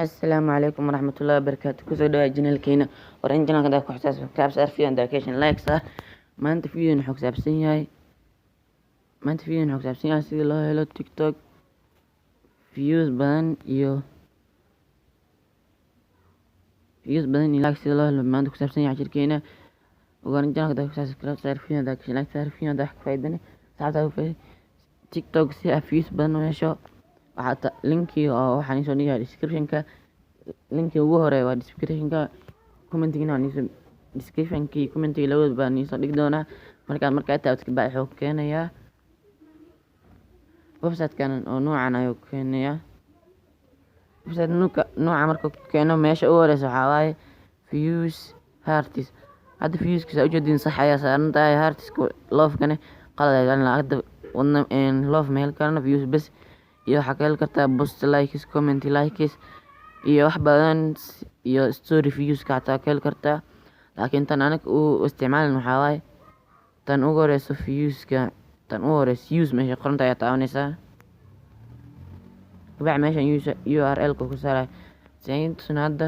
Asalaamu calaykum waraxmatullaahi wabarakaatu. Kusoo dhawaad channelkeena oran channelka ku xasaas subscribe saar fiican education like saar. Maanta video wuxuu ku saabsan yahay sidii loo helo TikTok views badan iyo like sidii loo helo maanta ku saabsan yahay shirkeena oran channelka ku xasaas subscribe saar fiican education like saar fiican wax ka faa'iidane saacada u faa'iiday TikTok si aad views badan u hesho. waxaa linki oo waxaan soo dhigaa description-ka. linki ugu horeeya waa description-ka, comment-gina waa description-ki comment-gi labadaba baan soo dhigi doonaa. markaad taabto kabacdi wuxuu keenayaa website-kan oo noocan ayuu keenayaa. website nooca markuu keeno meesha ugu horeysa waxaa waaye views hearts. hadda viewskiisa ujeedin sax ayaa saaran tahay, hearts-ka love-kana qalad ayaa galan hadda wadna love meel kalena views bas iyo waxaa ka heli kartaa post likes, comment likes iyo wax badan iyo story views ka xataa ka heli kartaa. laakiin tan anaga u isticmaalin waxaa waaye tan ugu horeyso views-ka, tan ugu horeyso views meesha qoranta ayaa taabanaysaa. kabacdi meeshan URL-ka ku saaray sayintusna hadda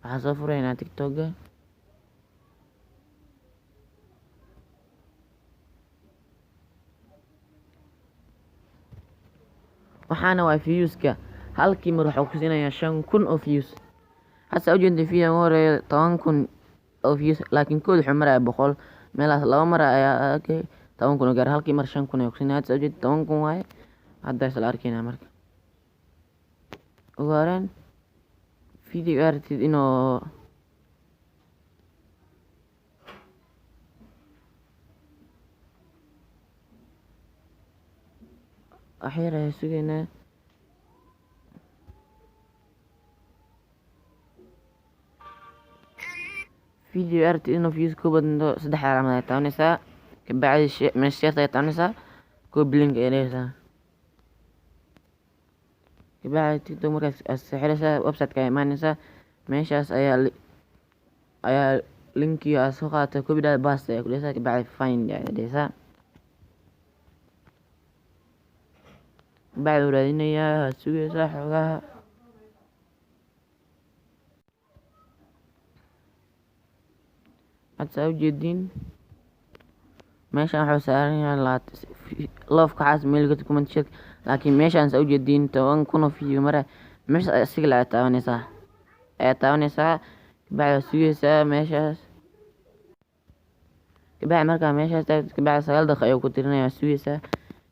waxaa soo furaynaa TikTok-ga. waxaana waa views-ka halkii mar waxuu ku siinayaa 5,000 oo views. hasa ujeedin video ugu horeeya 10,000 oo views, laakiin kood wuxuu marayaa 100 meelahaas laba mar ayaa 10,000 gaar halkii mar 5,000 ayuu ku siinayaa. hasa ujeedin 10,000 waaye hadda isla arkaynaa. marka ugu horeen video aragtid inuu waxyar ayaa sugaynaa. video aragtid inuu views ku badno 3 calaamad ayaa taabanaysaa. kabacdi meesha share ayaa taabanaysaa, copy link ayaa dhigaysaa. kabacdi TikTok markaas aad xiraysaa website-ka ayaa imaanaysaa. meeshaas ayaa linkiga aad soo qaadatay copy data paste ayaa ku dhigaysaa. kabacdi find ayaa dhigaysaa. kabacdi wuu raadinayaa, waad sugaysaa xoogaha. hadda ujeedin meeshan wuxuu saaran yahay love-ka xaas meel ka comment share, laakiin meeshan saa ujeedin 10,000 oo view mara meesha asiga la taabanaysaa kabacdi waad sugaysaa meeshaas. kabacdi markaa meeshaas kabacdi 9 daqiiqo ayuu ku tirinayaa, waad sugaysaa.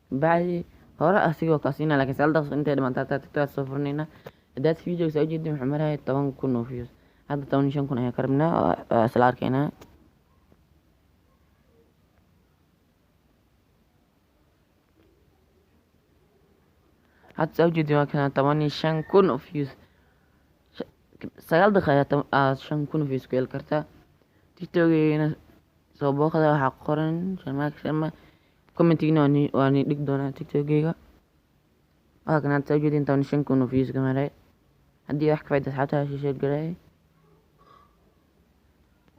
kabacdi hore asigoo kaasiina laakiin 9 daqiiqo intay dhamaantaa TikTok soo furnaynaa. hadaad video saa ujeedin wuxuu marayaa 10,000 oo views. hadda 15,000 ayaa ka rabnaa, waa isla arkaynaa. hadda saa ujeedin waa kana 15,000 oo views. 9 daqiiqo ayaa 5,000 oo views ku heli kartaa. TikTok-geena soo booqda waxaa qoran sharma comment-gina waa ni dhig doonaa TikTok-geyga. waa kana hadda saa ujeedin 15,000 oo views ka maray. haddii wax ka faa'iido asxaabta share gareey.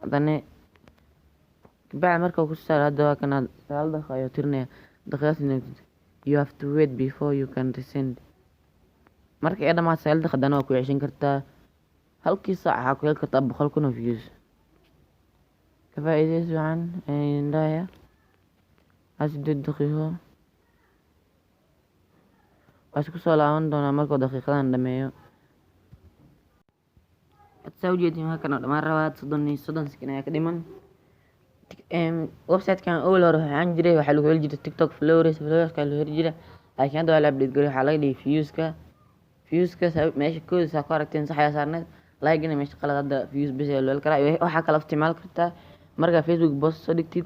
haddana kabacdi marka ku saar hadda waa kana 9 daqiiqo ayuu tirinayaa. daqiiqadaas you have to wait before you can resend. marka ay dhamaato 9 daqiiqo haddana waa ku ceshan kartaa. halkii saac waxaa ku heli kartaa 100,000 oo views. ka faa'iidaysi wacan indhahaya 8 daqiiqo. waa isku soo laaban doonaa markuu daqiiqadan dhameeyo. hadda ujeedin waa kana dhamaan rabaa 30 second ayaa ka dhiman. website-kan awal hore waxaan jiray waxaa lagu heli jiray TikTok followers-ka lagu heli jiray, laakiin hadda waa la update gareeyay. waxaa laga dhigay views-ka meesha koodi saa ku aragteen sax ayaa saarneed, like-gina meesha qalad. hadda views bas ayaa loo heli karaa. waxaa kala isticmaali kartaa markaa Facebook post soo dhigtid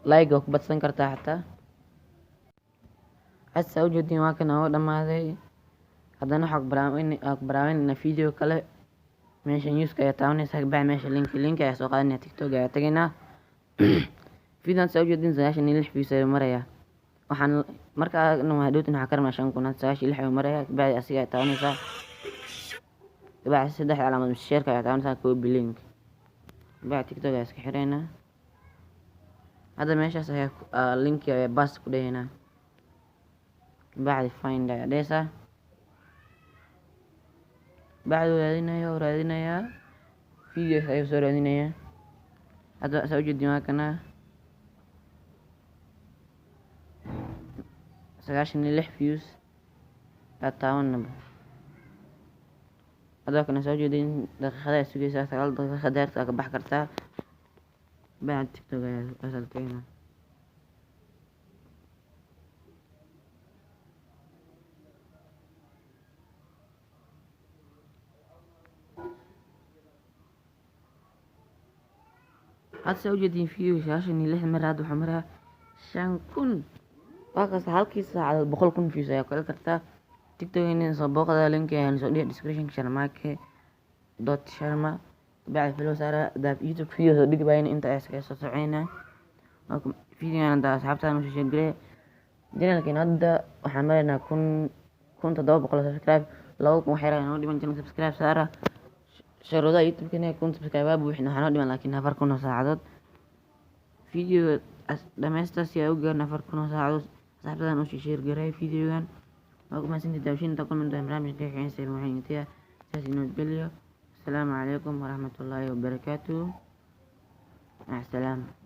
like waa ku badsan kartaa xataa. hadda saa ujeedin waa kana oo dhamaaday. haddana waxaa ku baraaweynayna video kale. meesha news-ka ayaa taabanaysaa. kabacdi meesha link ayaa soo qaadanaya TikTok ayaa tagaynaa. videoan saa ujeedin 96 views ayuu marayaa. waxaan markaa hadhowtin waxaa ka rabnaa 5,000. 96 ayuu marayaa. kabacdi asiga ayaa taabanaysaa. kabacdi 3 calaamad share-ka ayaa taabanaysaa, copy link. kabacdi TikTok ayaa iska xiraynaa. hadda meeshaas ayaa linki ayaa paste ku dhahaynaa. kabacdi find ayaa dhehaysaa. bacdu raadinayaa videos ayuu soo raadinayaa. Hadda saa ujeedin waa kana 96 views taabanaba. Hadda kana saa ujeedin daqiiqada ay sugaysaa 9 daqiiqo daarta ka bax kartaa bacd TikTok ayaa asalkeena. Hadda saa ujeedin views 96 mar hadda waxaa maraa 5,000 waakaas halkii saacadood 100,000 views ayaa kala kartaa. TikTok inay soo booqda link ayaan soo dhigay description sharmaake.sharma bacd follow saara dab YouTube video soo dhigi bayna inta ay soo socoynaa. Video aan daa asxaabtaan u share gareey channelkeen. Hadda waxaan maraynaa 1700 subscribe 2,000 waxay raaceen dhiman channel subscribe saara sharuudaha YouTube kana 1,000 subscribe buuxina waxaan dhiman laakiin 4,000 saacadood video dhameysta si ay u gaarno 4,000 saacadood. asxaabtaan u share gareey videogan وكما سنتي داوشين تقوم من برنامج كيف ينسى المحيطية ساسي نوت. السلام عليكم ورحمة الله وبركاته. مع السلامة.